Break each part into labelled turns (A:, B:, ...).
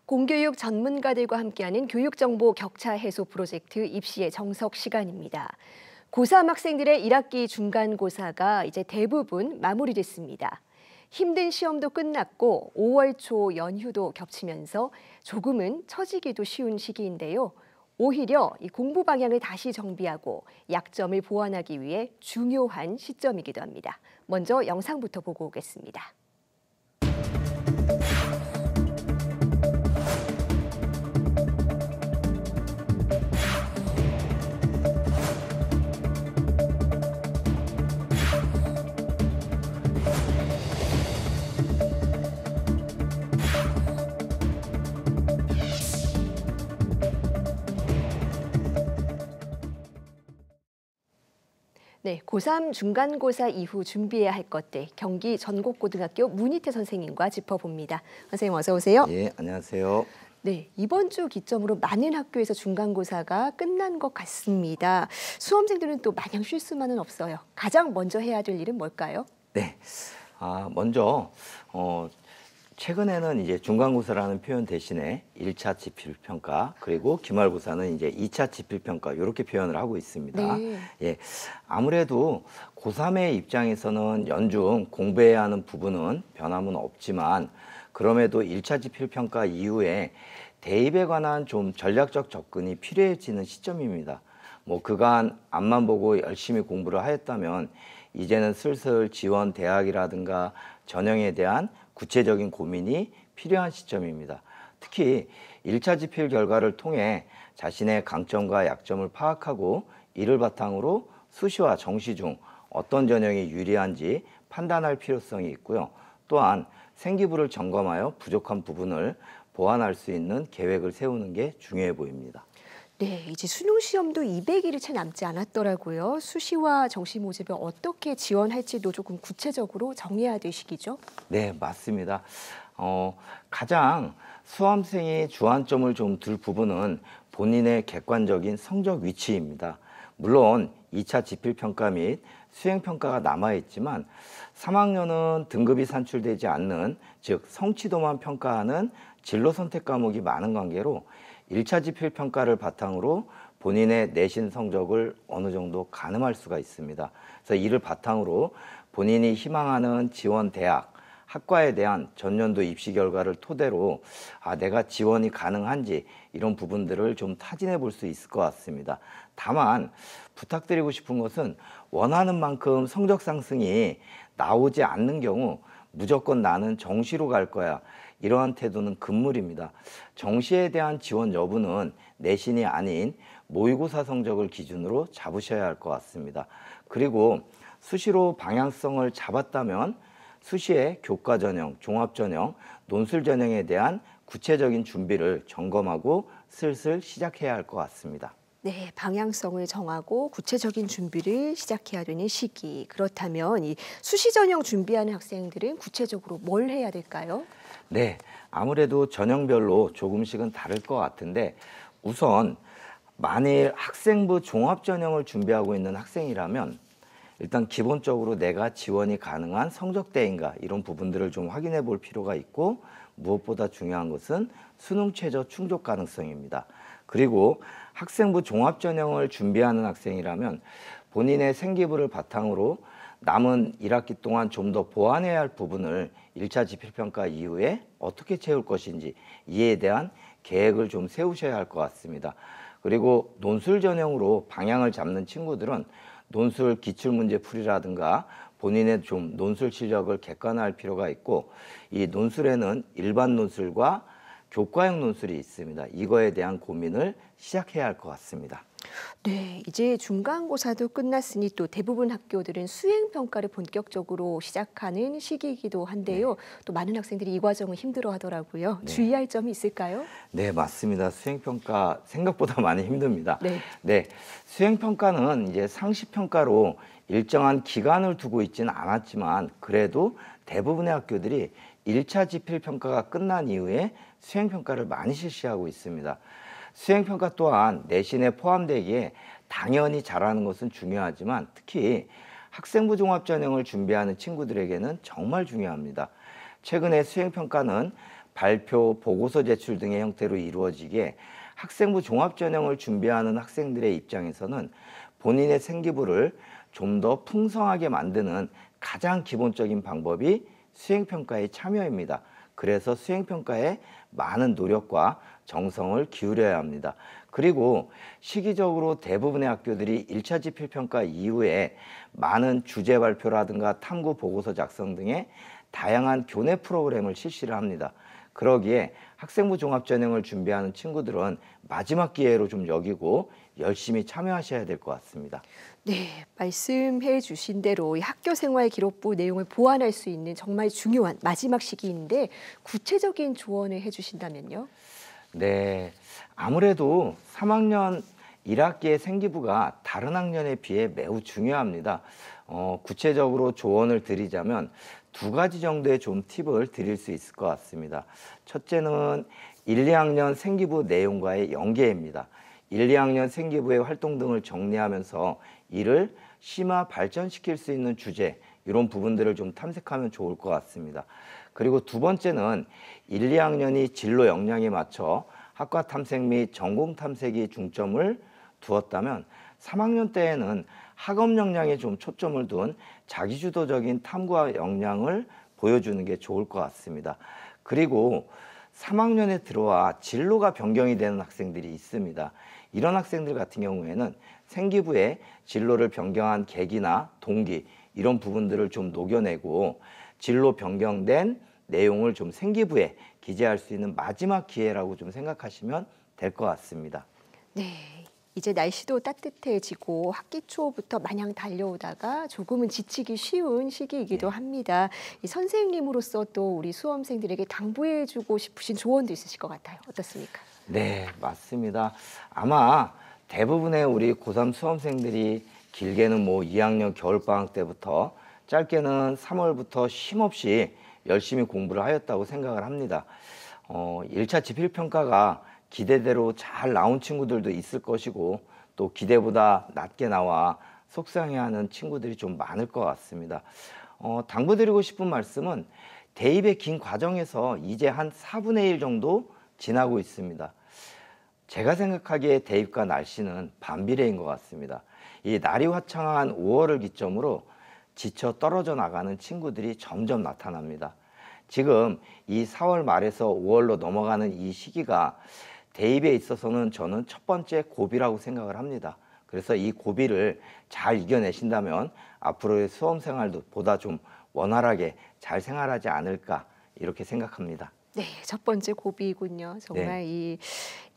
A: 공교육 전문가들과 함께하는 교육정보 격차 해소 프로젝트 입시의 정석 시간입니다. 고3 학생들의 1학기 중간고사가 이제 대부분 마무리됐습니다. 힘든 시험도 끝났고 5월 초 연휴도 겹치면서 조금은 처지기도 쉬운 시기인데요. 오히려 이 공부 방향을 다시 정비하고 약점을 보완하기 위해 중요한 시점이기도 합니다. 먼저 영상부터 보고 오겠습니다. 네, 고3 중간고사 이후 준비해야 할 것들 경기 전곡고등학교 문희태 선생님과 짚어봅니다. 선생님 어서 오세요.
B: 예, 안녕하세요.
A: 네, 이번 주 기점으로 많은 학교에서 중간고사가 끝난 것 같습니다. 수험생들은 또 마냥 쉴 수만은 없어요. 가장 먼저 해야 될 일은 뭘까요?
B: 네, 먼저 최근에는 이제 중간고사라는 표현 대신에 1차 지필평가 그리고 기말고사는 이제 2차 지필평가 이렇게 표현을 하고 있습니다.
A: 네.
B: 예, 아무래도 고3의 입장에서는 연중 공부해야 하는 부분은 변함은 없지만 그럼에도 1차 지필평가 이후에 대입에 관한 좀 전략적 접근이 필요해지는 시점입니다. 뭐 그간 앞만 보고 열심히 공부를 하였다면 이제는 슬슬 지원 대학이라든가 전형에 대한 구체적인 고민이 필요한 시점입니다. 특히 1차 지필 결과를 통해 자신의 강점과 약점을 파악하고 이를 바탕으로 수시와 정시 중 어떤 전형이 유리한지 판단할 필요성이 있고요. 또한 생기부를 점검하여 부족한 부분을 보완할 수 있는 계획을 세우는 게 중요해 보입니다.
A: 네, 이제 수능 시험도 200일이 채 남지 않았더라고요. 수시와 정시 모집을 어떻게 지원할지도 조금 구체적으로 정해야 될 시기죠?
B: 네, 맞습니다. 가장 수험생이 주안점을 좀 둘 부분은 본인의 객관적인 성적 위치입니다. 물론 2차 지필평가 및 수행평가가 남아있지만 3학년은 등급이 산출되지 않는, 즉 성취도만 평가하는 진로 선택 과목이 많은 관계로 1차 지필평가를 바탕으로 본인의 내신 성적을 어느 정도 가늠할 수가 있습니다. 그래서 이를 바탕으로 본인이 희망하는 지원 대학, 학과에 대한 전년도 입시 결과를 토대로 내가 지원이 가능한지 이런 부분들을 좀 타진해 볼 수 있을 것 같습니다. 다만 부탁드리고 싶은 것은 원하는 만큼 성적 상승이 나오지 않는 경우 무조건 나는 정시로 갈 거야, 이러한 태도는 금물입니다. 정시에 대한 지원 여부는 내신이 아닌 모의고사 성적을 기준으로 잡으셔야 할 것 같습니다. 그리고 수시로 방향성을 잡았다면 수시의 교과 전형, 종합 전형, 논술 전형에 대한 구체적인 준비를 점검하고 슬슬 시작해야 할 것 같습니다.
A: 네, 방향성을 정하고 구체적인 준비를 시작해야 되는 시기. 그렇다면 이 수시 전형 준비하는 학생들은 구체적으로 뭘 해야 될까요?
B: 네, 아무래도 전형별로 조금씩은 다를 것 같은데 우선 만일 학생부 종합 전형을 준비하고 있는 학생이라면 일단 기본적으로 내가 지원이 가능한 성적대인가 이런 부분들을 좀 확인해 볼 필요가 있고, 무엇보다 중요한 것은 수능 최저 충족 가능성입니다. 그리고 학생부 종합 전형을 준비하는 학생이라면 본인의 생기부를 바탕으로 남은 1학기 동안 좀 더 보완해야 할 부분을 1차 지필평가 이후에 어떻게 채울 것인지 이에 대한 계획을 좀 세우셔야 할 것 같습니다. 그리고 논술 전형으로 방향을 잡는 친구들은 논술 기출문제 풀이라든가 본인의 좀 논술 실력을 객관화할 필요가 있고, 이 논술에는 일반 논술과 교과형 논술이 있습니다. 이거에 대한 고민을 시작해야 할 것 같습니다.
A: 네, 이제 중간고사도 끝났으니 또 대부분 학교들은 수행평가를 본격적으로 시작하는 시기이기도 한데요. 또 많은 학생들이 이 과정을 힘들어 하더라고요. 주의할 점이 있을까요?
B: 네, 맞습니다. 수행평가 생각보다 많이 힘듭니다.
A: 네.
B: 수행평가는 이제 상시평가로 일정한 기간을 두고 있지는 않았지만 그래도 대부분의 학교들이 1차 지필평가가 끝난 이후에 수행평가를 많이 실시하고 있습니다. 수행평가 또한 내신에 포함되기에 당연히 잘하는 것은 중요하지만 특히 학생부 종합전형을 준비하는 친구들에게는 정말 중요합니다. 최근에 수행평가는 발표, 보고서 제출 등의 형태로 이루어지기에 학생부 종합전형을 준비하는 학생들의 입장에서는 본인의 생기부를 좀 더 풍성하게 만드는 가장 기본적인 방법이 수행평가의 참여입니다. 그래서 수행평가에 많은 노력과 정성을 기울여야 합니다. 그리고 시기적으로 대부분의 학교들이 1차 지필평가 이후에 많은 주제 발표라든가 탐구 보고서 작성 등의 다양한 교내 프로그램을 실시를 합니다. 그러기에 학생부 종합전형을 준비하는 친구들은 마지막 기회로 좀 여기고 열심히 참여하셔야 될 것 같습니다.
A: 네, 말씀해 주신 대로 이 학교생활 기록부 내용을 보완할 수 있는 정말 중요한 마지막 시기인데 구체적인 조언을 해주신다면요?
B: 네, 아무래도 3학년 1학기의 생기부가 다른 학년에 비해 매우 중요합니다. 구체적으로 조언을 드리자면 두 가지 정도의 좀 팁을 드릴 수 있을 것 같습니다. 첫째는 1, 2학년 생기부 내용과의 연계입니다. 1, 2학년 생기부의 활동 등을 정리하면서 이를 심화 발전시킬 수 있는 주제, 이런 부분들을 좀 탐색하면 좋을 것 같습니다. 그리고 두 번째는 1, 2학년이 진로 역량에 맞춰 학과 탐색 및 전공 탐색이 중점을 두었다면 3학년 때에는 학업 역량에 좀 초점을 둔 자기주도적인 탐구와 역량을 보여주는 게 좋을 것 같습니다. 그리고 3학년에 들어와 진로가 변경이 되는 학생들이 있습니다. 이런 학생들 같은 경우에는 생기부에 진로를 변경한 계기나 동기, 이런 부분들을 좀 녹여내고 진로 변경된 내용을 좀 생기부에 기재할 수 있는 마지막 기회라고 좀 생각하시면 될 것 같습니다.
A: 네. 이제 날씨도 따뜻해지고 학기 초부터 마냥 달려오다가 조금은 지치기 쉬운 시기이기도 합니다. 이 선생님으로서 또 우리 수험생들에게 당부해주고 싶으신 조언도 있으실 것 같아요. 어떻습니까?
B: 네, 맞습니다. 아마 대부분의 우리 고3 수험생들이 길게는 뭐 2학년 겨울방학 때부터 짧게는 3월부터 쉼없이 열심히 공부를 하였다고 생각을 합니다. 1차 지필평가가 기대대로 잘 나온 친구들도 있을 것이고 또 기대보다 낮게 나와 속상해하는 친구들이 좀 많을 것 같습니다. 당부드리고 싶은 말씀은 대입의 긴 과정에서 이제 한 4분의 1 정도 지나고 있습니다. 제가 생각하기에 대입과 날씨는 반비례인 것 같습니다. 이 날이 화창한 5월을 기점으로 지쳐 떨어져 나가는 친구들이 점점 나타납니다. 지금 이 4월 말에서 5월로 넘어가는 이 시기가 대입에 있어서는 저는 첫 번째 고비라고 생각을 합니다. 그래서 이 고비를 잘 이겨내신다면 앞으로의 수험 생활도 보다 좀 원활하게 잘 생활하지 않을까 이렇게 생각합니다.
A: 네, 첫 번째 고비이군요. 정말
B: 네.
A: 이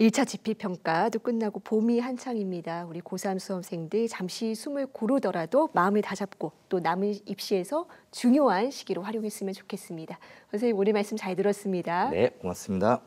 A: 1차 지필평가도 끝나고 봄이 한창입니다. 우리 고3 수험생들 잠시 숨을 고르더라도 마음을 다잡고 또 남은 입시에서 중요한 시기로 활용했으면 좋겠습니다. 선생님 오늘 말씀 잘 들었습니다.
B: 네, 고맙습니다.